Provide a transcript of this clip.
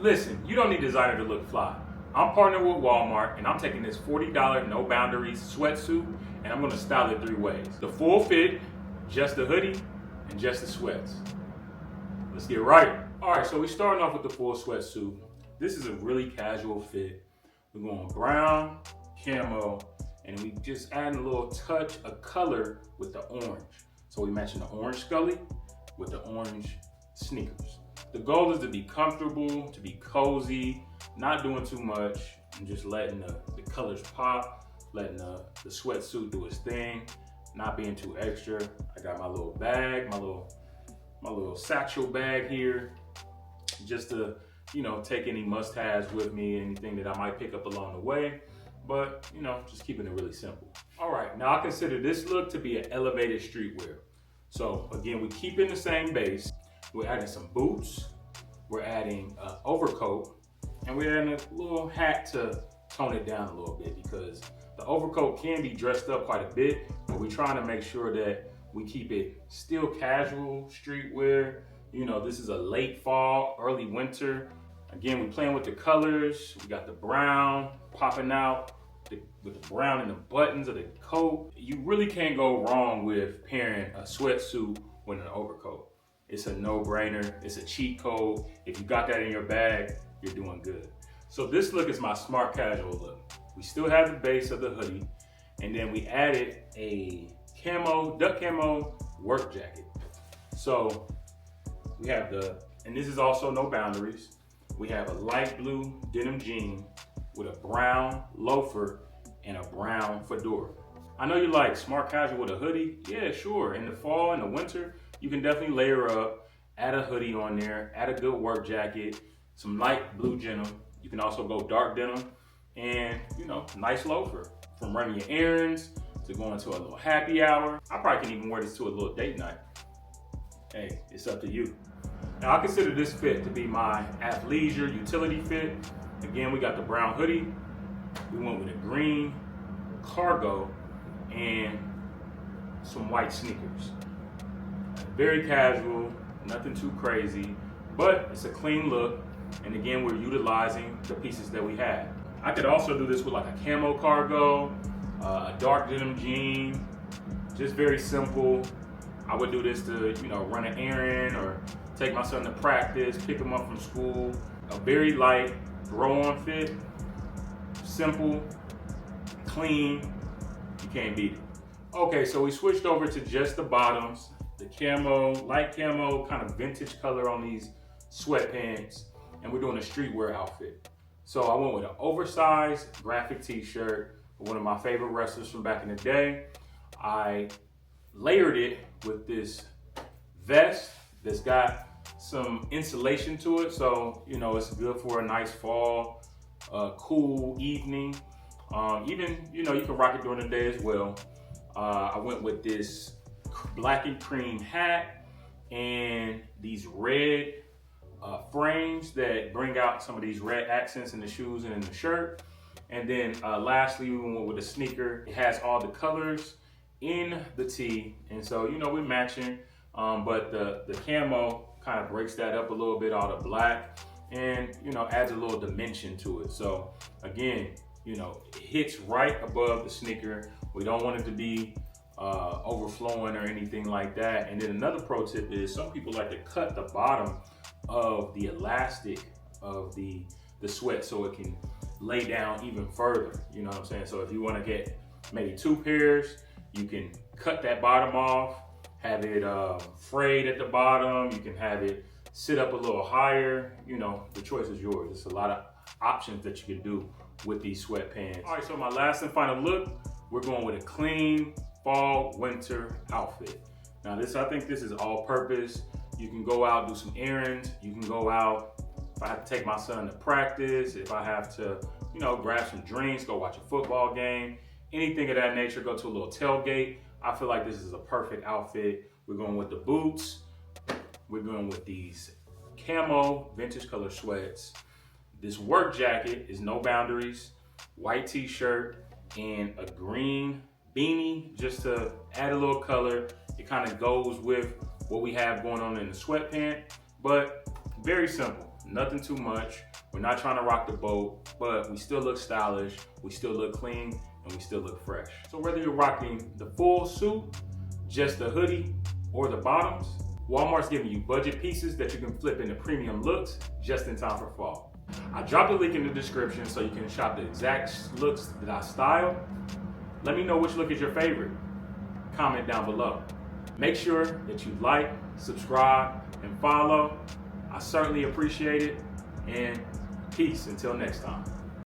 Listen, you don't need designer to look fly. I'm partnered with Walmart and I'm taking this $40 no boundaries sweatsuit and I'm gonna style it 3 ways. The full fit, just the hoodie, and just the sweats. Let's get right. All right, so we're starting off with the full sweatsuit. This is a really casual fit. We're going brown, camo, and we just adding a little touch of color with the orange. So we matching the orange Scully with the orange sneakers. The goal is to be comfortable, to be cozy, not doing too much, and just letting the colors pop, letting the sweatsuit do its thing, not being too extra. I got my little bag, my little satchel bag here, just to, take any must-haves with me, anything that I might pick up along the way, but, just keeping it really simple. All right, now I consider this look to be an elevated streetwear. So again, we keep in the same base. We're adding some boots, we're adding an overcoat, and we're adding a little hat to tone it down a little bit because the overcoat can be dressed up quite a bit, but we're trying to make sure that we keep it still casual, streetwear. This is a late fall, early winter. Again, we're playing with the colors. We got the brown popping out with the brown in the buttons of the coat. You really can't go wrong with pairing a sweatsuit with an overcoat. It's a no-brainer. It's a cheat code. If you got that in your bag, you're doing good. So this look is my smart casual look. We still have the base of the hoodie, and then we added a duck camo work jacket. So we have and this is also no boundaries. We have a light blue denim jean with a brown loafer and a brown fedora. I know you like smart casual with a hoodie. Yeah, sure. In the fall and the winter, you can definitely layer up, add a hoodie on there, add a good work jacket, some light blue denim. You can also go dark denim and, nice loafer. From running your errands to going to a little happy hour. I probably can even wear this to a little date night. Hey, it's up to you. Now I consider this fit to be my athleisure utility fit. Again, we got the brown hoodie. We went with a green cargo and some white sneakers. Very casual, nothing too crazy, but it's a clean look. And again, we're utilizing the pieces that we had. I could also do this with like a camo cargo, a dark denim jean, just very simple. I would do this to, run an errand or take my son to practice, pick him up from school. A very light throw-on fit, simple, clean, you can't beat it. Okay, so we switched over to just the bottoms, the camo, light camo, kind of vintage color on these sweatpants, and we're doing a streetwear outfit. So I went with an oversized graphic t-shirt, one of my favorite wrestlers from back in the day. I layered it with this vest that's got some insulation to it, so it's good for a nice fall, cool evening. Even you can rock it during the day as well. I went with this black and cream hat and these red frames that bring out some of these red accents in the shoes and in the shirt. And then lastly, we went with a sneaker. It has all the colors in the tee, and so we're matching. But the camo kind of breaks that up a little bit, all the black, and adds a little dimension to it. So again, it hits right above the sneaker. We don't want it to be overflowing or anything like that. And then another pro tip is some people like to cut the bottom of the elastic of the sweat so it can lay down even further. You know what I'm saying? So if you want to get maybe 2 pairs, you can cut that bottom off, have it frayed at the bottom. You can have it sit up a little higher. The choice is yours. There's a lot of options that you can do with these sweatpants. All right, so my last and final look, we're going with a clean fall winter outfit. Now I think this is all purpose. You can go out, do some errands. You can go out, if I have to take my son to practice, if I have to, grab some drinks, go watch a football game, anything of that nature, go to a little tailgate. I feel like this is a perfect outfit. We're going with the boots. We're going with these camo vintage color sweats. This work jacket is no boundaries, white t-shirt, and a green beanie just to add a little color. It kind of goes with what we have going on in the sweatpant, but very simple. nothing too much. We're not trying to rock the boat, but we still look stylish, we still look clean, and we still look fresh. So whether you're rocking the full suit, just the hoodie, or the bottoms, Walmart's giving you budget pieces that you can flip into premium looks just in time for fall. I dropped a link in the description so you can shop the exact looks that I style. Let me know which look is your favorite. Comment down below. Make sure that you like, subscribe, and follow. I certainly appreciate it. And peace until next time.